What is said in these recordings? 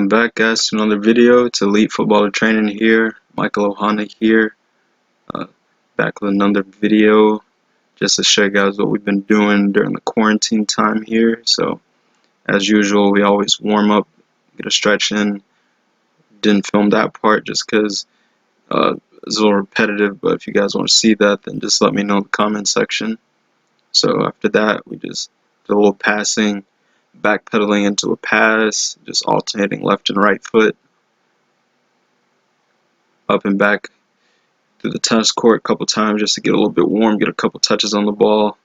Welcome back, guys, to another video. It's Elite Footballer Training here. Michael Ohana here. Uh, Back with another video just to show you guys what we've been doing during the quarantine time here. So, as usual, we always warm up, get a stretch in. Didn't film that part just because it's a little repetitive, but if you guys want to see that, then just let me know in the comment section. So, after that, we just did a little passing, backpedaling into a pass, just alternating left and right foot, up and back through the tennis court a couple times just to get a little bit warm, get a couple touches on the ball.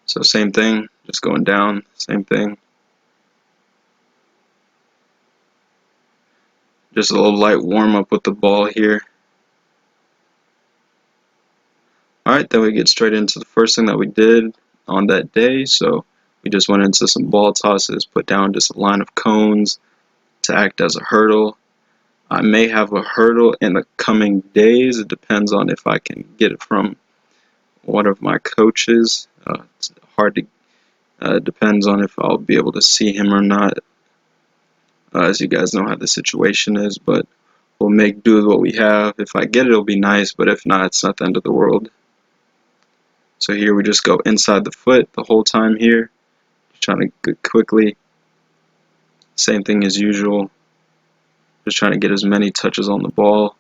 So same thing, just going down, same thing. Just a little light warm up with the ball here. Alright, then we get straight into the first thing that we did on that day. So we just went into some ball tosses, put down just a line of cones to act as a hurdle. I may have a hurdle in the coming days. It depends on if I can get it from one of my coaches. It's hard to depends on if I'll be able to see him or not, as you guys know how the situation is, but we'll make do with what we have. If I get it, it'll be nice, but if not, it's not the end of the world. So here we just go inside the foot the whole time here, just trying to get quickly. Same thing as usual, just trying to get as many touches on the ball.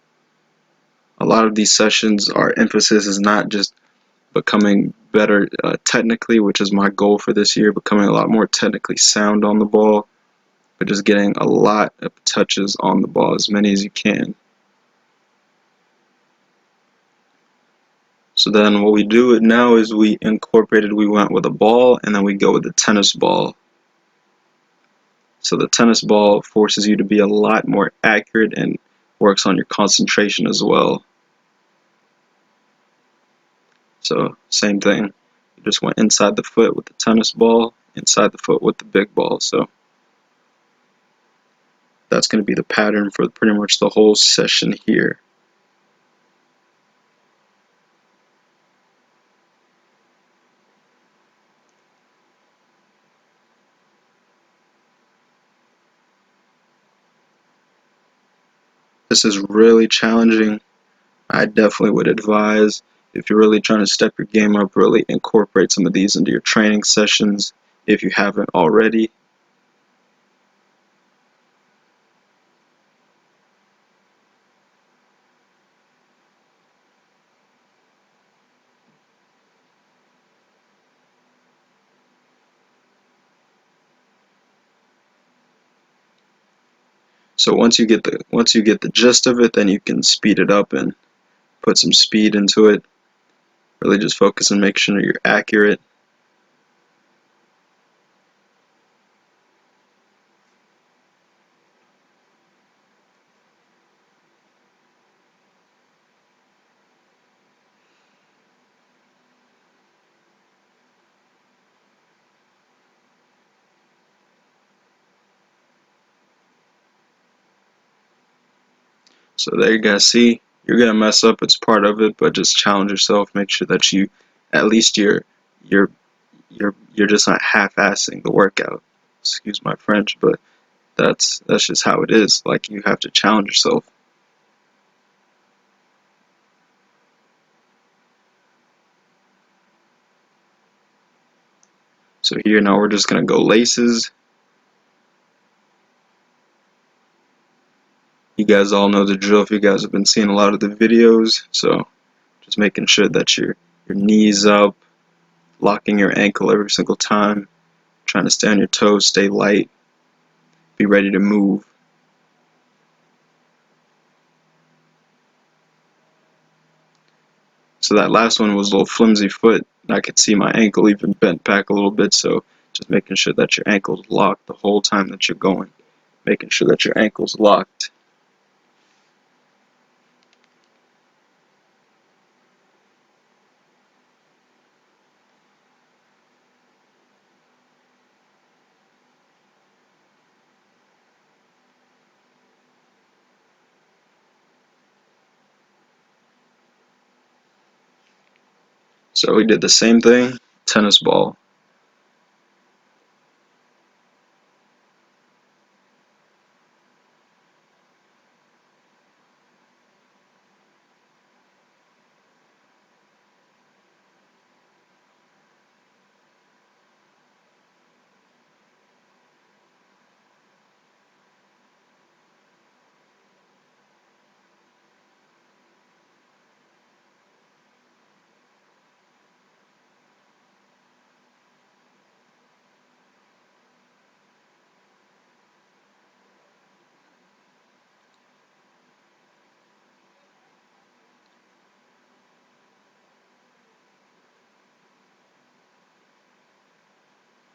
A lot of these sessions, our emphasis is not just becoming better technically, which is my goal for this year, becoming a lot more technically sound on the ball, but just getting a lot of touches on the ball, as many as you can. So then what we do now is we went with a ball, and then we go with the tennis ball. So the tennis ball forces you to be a lot more accurate and works on your concentration as well. So same thing, you just went inside the foot with the tennis ball, inside the foot with the big ball. So that's going to be the pattern for pretty much the whole session here. This is really challenging. I definitely would advise, if you're really trying to step your game up, really incorporate some of these into your training sessions if you haven't already. So once you get the gist of it, then you can speed it up and put some speed into it. Really just focus on making sure you're accurate. So there you guys see, you're gonna mess up, it's part of it, but just challenge yourself, make sure that you at least you're just not half-assing the workout. Excuse my French, but that's just how it is. Like, you have to challenge yourself. So here now we're just gonna go laces. You guys all know the drill if you guys have been seeing a lot of the videos. So just making sure that your knees up, locking your ankle every single time, trying to stay on your toes, stay light, be ready to move. So that last one was a little flimsy foot. I could see my ankle even bent back a little bit, so just making sure that your ankle's locked the whole time that you're going. Making sure that your ankle's locked. So we did the same thing, tennis ball.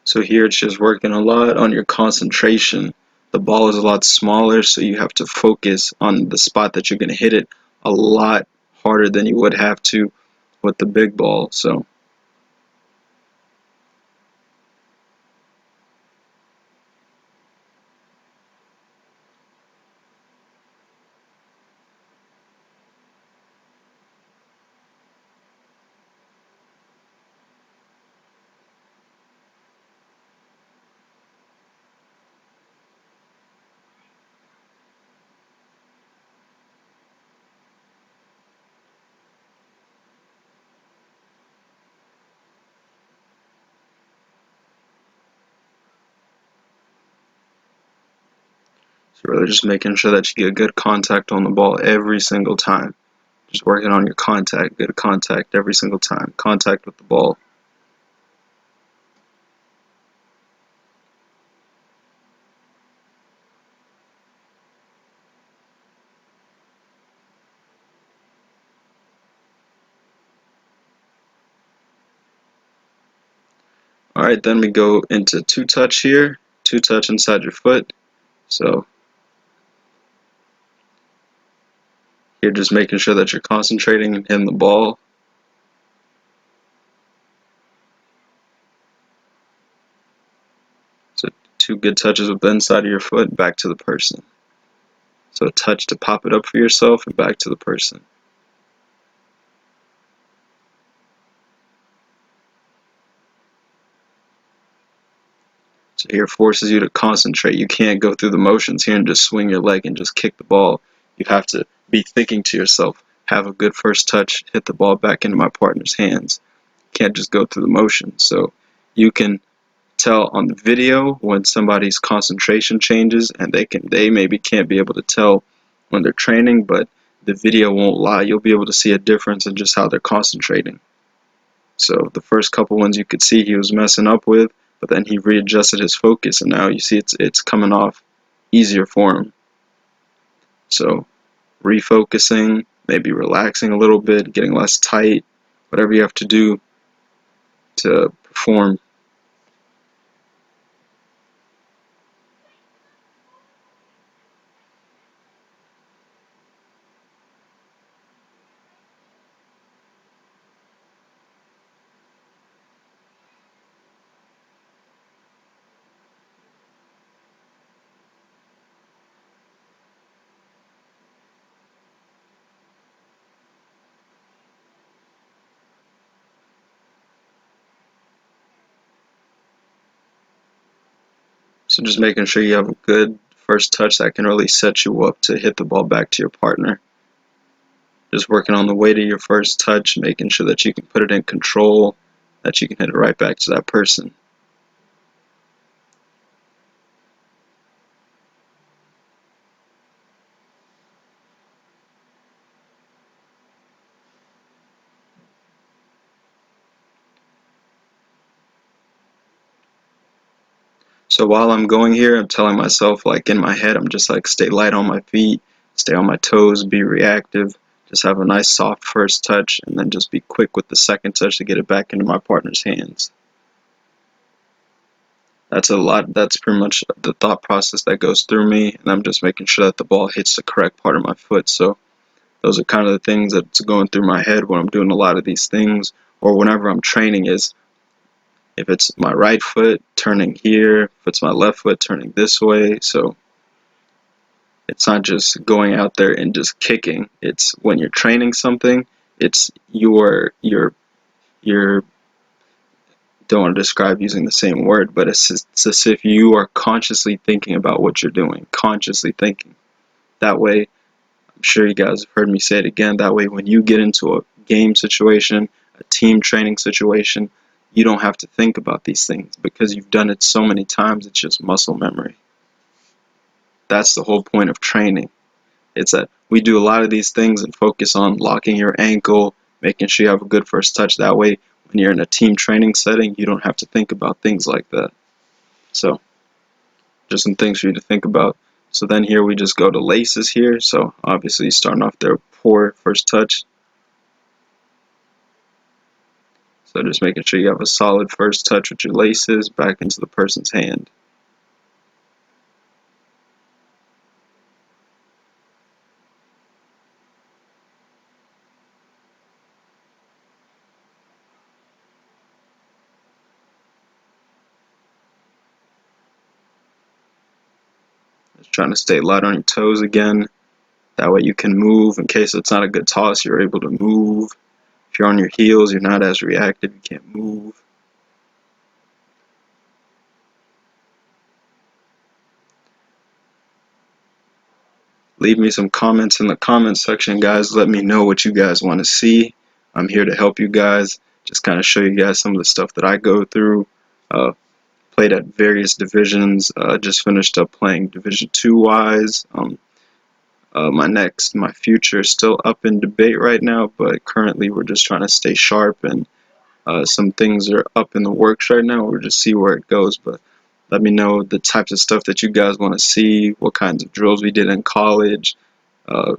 So here it's just working a lot on your concentration. The ball is a lot smaller, so you have to focus on the spot that you're going to hit it a lot harder than you would have to with the big ball. So really just making sure that you get good contact on the ball every single time. Just working on your contact, good contact every single time. Contact with the ball. Alright, then we go into two touch here. Two touch inside your foot. So you're just making sure that you're concentrating and hitting the ball. So two good touches with the inside of your foot, back to the person. So a touch to pop it up for yourself and back to the person. So here forces you to concentrate. You can't go through the motions here and just swing your leg and just kick the ball. You have to be thinking to yourself, have a good first touch, hit the ball back into my partner's hands. You can't just go through the motions. So you can tell on the video when somebody's concentration changes, and they maybe can't be able to tell when they're training, but the video won't lie. You'll be able to see a difference in just how they're concentrating. So the first couple ones you could see he was messing up with, but then he readjusted his focus, and now you see it's coming off easier for him. So refocusing, maybe relaxing a little bit, getting less tight, whatever you have to do to perform. So just making sure you have a good first touch that can really set you up to hit the ball back to your partner. Just working on the weight of your first touch, making sure that you can put it in control, that you can hit it right back to that person. So while I'm going here, I'm telling myself, like in my head, I'm just like, stay light on my feet, stay on my toes, be reactive, just have a nice soft first touch, and then just be quick with the second touch to get it back into my partner's hands. That's pretty much the thought process that goes through me, and I'm just making sure that the ball hits the correct part of my foot. So those are kind of the things that's going through my head when I'm doing a lot of these things, or whenever I'm training, is if it's my right foot turning here, if it's my left foot turning this way. So it's not just going out there and just kicking. It's when you're training something, it's you're you're, don't want to describe using the same word, but it's as if you are consciously thinking about what you're doing, consciously thinking. That way, I'm sure you guys have heard me say it again, that way when you get into a game situation, a team training situation, you don't have to think about these things because you've done it so many times, it's just muscle memory. That's the whole point of training. It's that we do a lot of these things and focus on locking your ankle, making sure you have a good first touch. That way, when you're in a team training setting, you don't have to think about things like that. So, just some things for you to think about. So then here we just go to laces here. So obviously starting off their poor first touch. So just making sure you have a solid first touch with your laces back into the person's hand. Just trying to stay light on your toes again. That way you can move in case it's not a good toss, you're able to move. If you're on your heels, you're not as reactive, you can't move. Leave me some comments in the comment section, guys. Let me know what you guys want to see. I'm here to help you guys. Just kind of show you guys some of the stuff that I go through. Played at various divisions. Just finished up playing Division 2 wise. My future is still up in debate right now, but currently we're just trying to stay sharp, and some things are up in the works right now. We'll just see where it goes, but let me know the types of stuff that you guys want to see, what kinds of drills we did in college. Uh,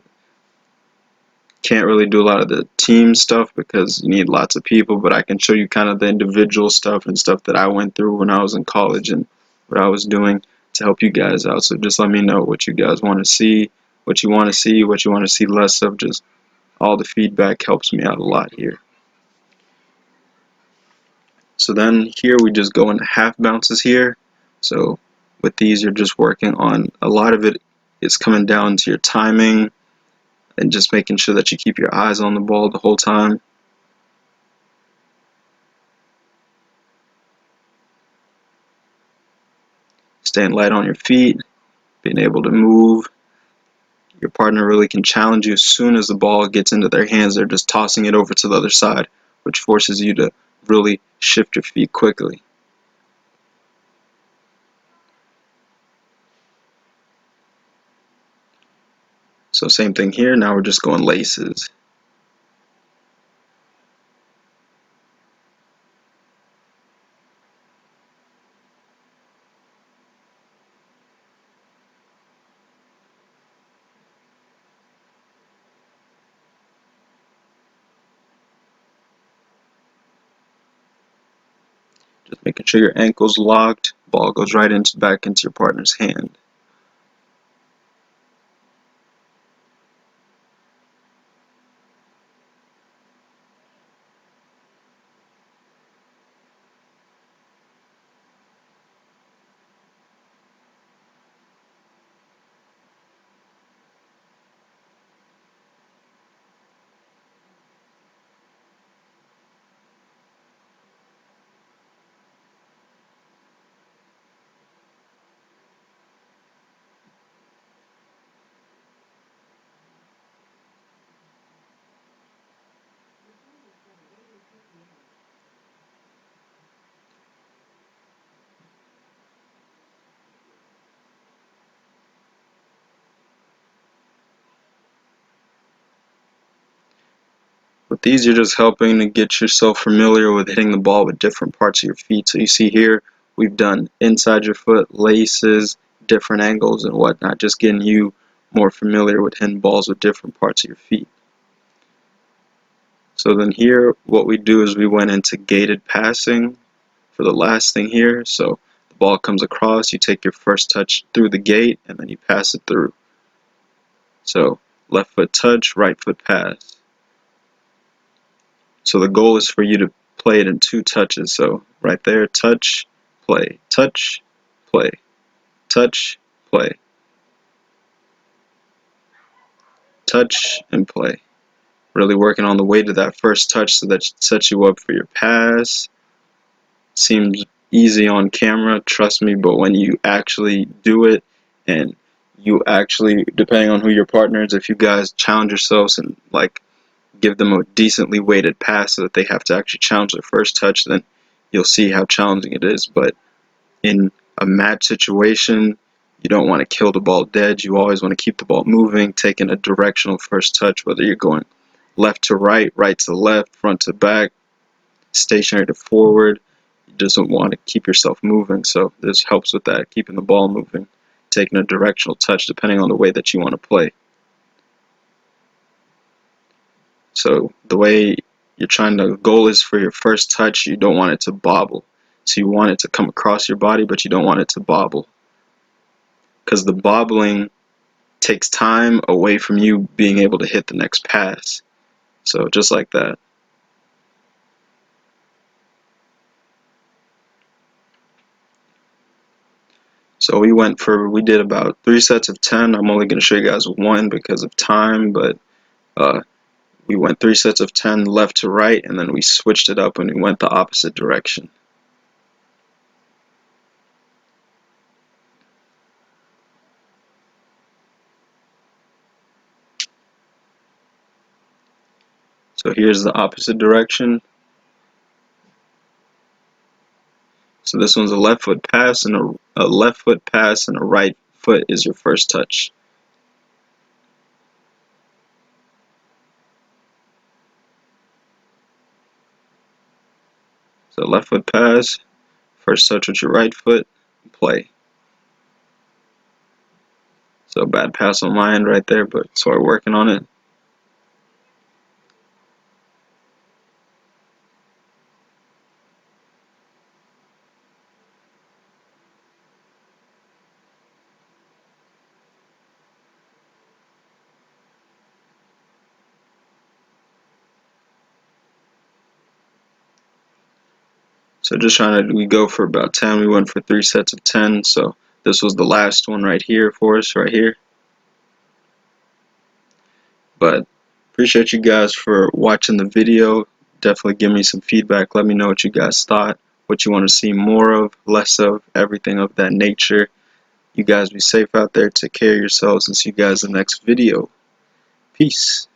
can't really do a lot of the team stuff because you need lots of people, but I can show you kind of the individual stuff and stuff that I went through when I was in college and what I was doing to help you guys out. So just let me know what you guys want to see, what you want to see, what you want to see less of. Just all the feedback helps me out a lot here. So then here we just go into half bounces here. So with these you're just working on, a lot of it is coming down to your timing and just making sure that you keep your eyes on the ball the whole time. Staying light on your feet, being able to move. Your partner really can challenge you as soon as the ball gets into their hands. They're just tossing it over to the other side, which forces you to really shift your feet quickly. So same thing here. Now we're just going laces. Just making sure your ankle's locked. Ball goes right back into your partner's hand. With these, you're just helping to get yourself familiar with hitting the ball with different parts of your feet. So you see here, we've done inside your foot, laces, different angles and whatnot, just getting you more familiar with hitting balls with different parts of your feet. So then here, what we do is we went into gated passing for the last thing here. So the ball comes across, you take your first touch through the gate, and then you pass it through. So left foot touch, right foot pass. So the goal is for you to play it in 2 touches. So right there, touch, play, touch, play, touch, play, touch, and play. really working on the weight of that first touch so that sets you up for your pass. Seems easy on camera, trust me, but when you actually do it, and you actually, depending on who your partner is, if you guys challenge yourselves and like give them a decently weighted pass so that they have to actually challenge their first touch, then you'll see how challenging it is. But in a match situation, you don't want to kill the ball dead. You always want to keep the ball moving, taking a directional first touch, whether you're going left to right, right to left, front to back, stationary to forward. You just don't want to keep yourself moving, so this helps with that, keeping the ball moving, taking a directional touch depending on the way that you want to play. So the way you're trying to, goal is for your first touch, you don't want it to bobble. So you want it to come across your body, but you don't want it to bobble, because the bobbling takes time away from you being able to hit the next pass. So just like that. So we did about 3 sets of 10. I'm only going to show you guys one because of time, but we went 3 sets of 10 left to right, and then we switched it up and we went the opposite direction. So here's the opposite direction. So this one's a left foot pass, and a left foot pass and a right foot is your first touch. So left foot pass, first touch with your right foot, play. So bad pass on my end right there, but so we're working on it. So just trying to, we go for about 10. We went for 3 sets of 10. So this was the last one right here for us, right here. But appreciate you guys for watching the video. Definitely give me some feedback. Let me know what you guys thought, what you want to see more of, less of, everything of that nature. You guys be safe out there. Take care of yourselves, and see you guys in the next video. Peace.